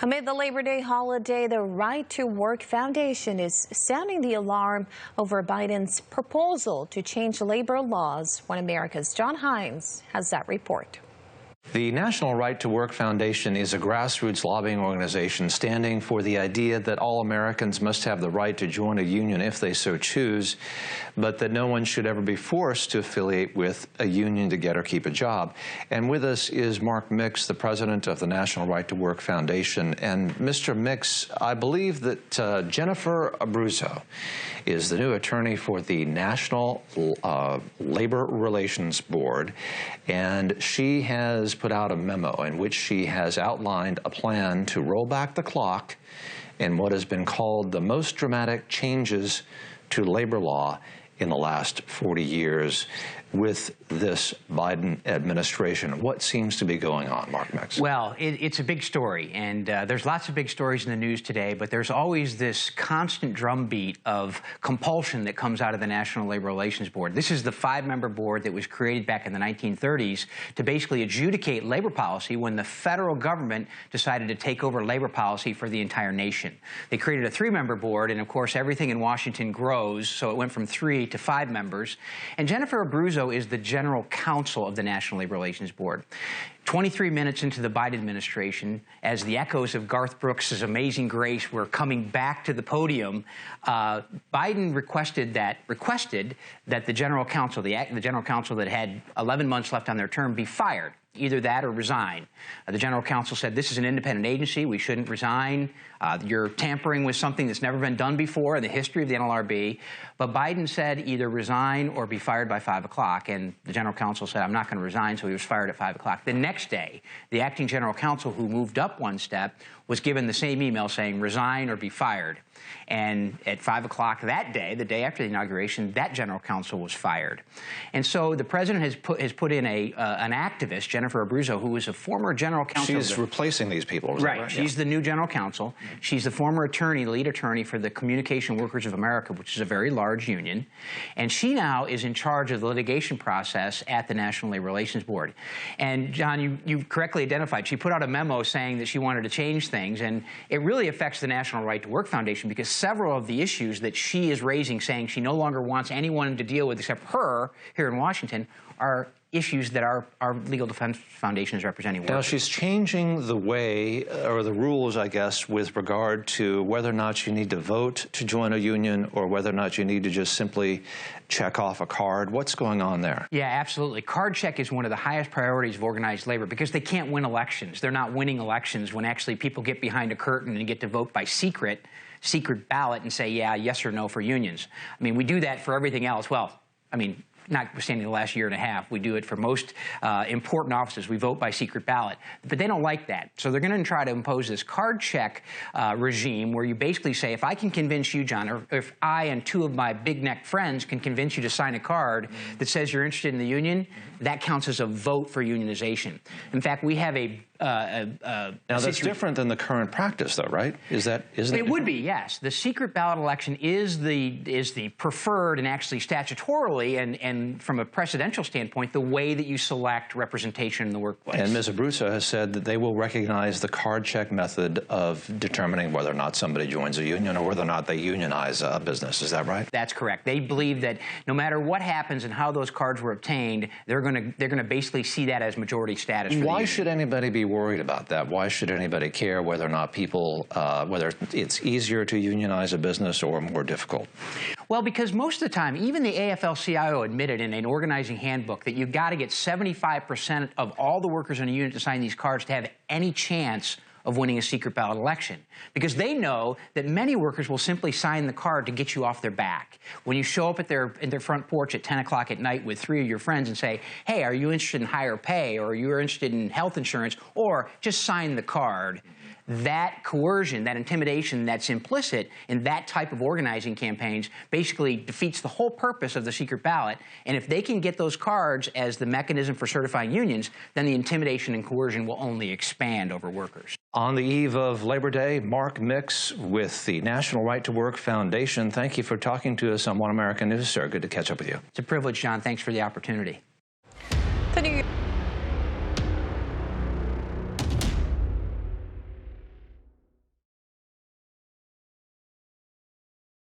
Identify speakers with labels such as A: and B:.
A: Amid the Labor Day holiday, the Right to Work Foundation is sounding the alarm over Biden's proposal to change labor laws. One America's John Hines has that report.
B: The National Right to Work Foundation is a grassroots lobbying organization standing for the idea that all Americans must have the right to join a union if they so choose, but that no one should ever be forced to affiliate with a union to get or keep a job. And with us is Mark Mix, the president of the National Right to Work Foundation. And Mr. Mix, I believe that Jennifer Abruzzo is the new attorney for the National Labor Relations Board, and she has put out a memo in which she has outlined a plan to roll back the clock in what has been called the most dramatic changes to labor law in the last 40 years with this Biden administration. What seems to be going on, Mark Mix?
C: Well, it's a big story, and there's lots of big stories in the news today, but there's always this constant drumbeat of compulsion that comes out of the National Labor Relations Board. This is the 5-member board that was created back in the 1930s to basically adjudicate labor policy when the federal government decided to take over labor policy for the entire nation. They created a 3-member board, and of course everything in Washington grows, so it went from 3 to 5 members. And Jennifer Abruzzo is the general counsel of the National Labor Relations Board. 23 minutes into the Biden administration, as the echoes of Garth Brooks' Amazing Grace were coming back to the podium, Biden requested that the general counsel, the general counsel that had 11 months left on their term, be fired. Either that or resign. The general counsel said, this is an independent agency, we shouldn't resign. You're tampering with something that's never been done before in the history of the NLRB. But Biden said either resign or be fired by 5 o'clock. And the general counsel said, I'm not going to resign, so he was fired at 5 o'clock. The next day, the acting general counsel, who moved up one step, was given the same email saying resign or be fired. And at 5 o'clock that day, the day after the inauguration, that general counsel was fired. And so the president has put in an activist, Jennifer Abruzzo, who was a former general counsel.
B: She's replacing these people,
C: right? She's the new general counsel. She's the former attorney, lead attorney for the Communication Workers of America, which is a very large union. And she now is in charge of the litigation process at the National Labor Relations Board. And John, you correctly identified, she put out a memo saying that she wanted to change things, and it really affects the National Right to Work Foundation because several of the issues that she is raising, saying she no longer wants anyone to deal with except her here in Washington, are issues that our Legal Defense Foundation is representing.
B: Now, she's changing the way, or the rules, I guess, with regard to whether or not you need to vote to join a union or whether or not you need to just simply check off a card. What's going on there?
C: Yeah, absolutely. Card check is one of the highest priorities of organized labor because they can't win elections. They're not winning elections when actually people get behind a curtain and get to vote by secret ballot and say, yeah, yes or no for unions. I mean, we do that for everything else. Well, I mean, notwithstanding the last year and a half, we do it for most important offices. We vote by secret ballot. But they don't like that. So they're going to try to impose this card check regime where you basically say, if I can convince you, John, or if I and 2 of my big-neck friends can convince you to sign a card that says you're interested in the union, that counts as a vote for unionization. In fact, we have now
B: that's different than the current practice, though, right? Isn't it?
C: It would be, yes. The secret ballot election is the preferred and actually statutorily and from a precedential standpoint, the way that you select representation in the workplace.
B: And Ms. Abruzzo has said that they will recognize the card check method of determining whether or not somebody joins a union or whether or not they unionize a business. Is that right?
C: That's correct. They believe that no matter what happens and how those cards were obtained, they're going to basically see that as majority status.
B: Why should anybody be worried about that? Why should anybody care whether or not people, whether it's easier to unionize a business or more difficult?
C: Well, because most of the time, even the AFL-CIO admitted in an organizing handbook that you've got to get 75% of all the workers in a unit to sign these cards to have any chance of winning a secret ballot election, because they know that many workers will simply sign the card to get you off their back. When you show up at their front porch at 10 o'clock at night with 3 of your friends and say, hey, are you interested in higher pay, or are you interested in health insurance, or just sign the card, that coercion, that intimidation that's implicit in that type of organizing campaigns basically defeats the whole purpose of the secret ballot. And if they can get those cards as the mechanism for certifying unions, then the intimidation and coercion will only expand over workers.
B: On the eve of Labor Day, Mark Mix with the National Right to Work Foundation. Thank you for talking to us on One American News, sir. Good to catch up with you.
C: It's a privilege, John. Thanks for the opportunity.
A: The New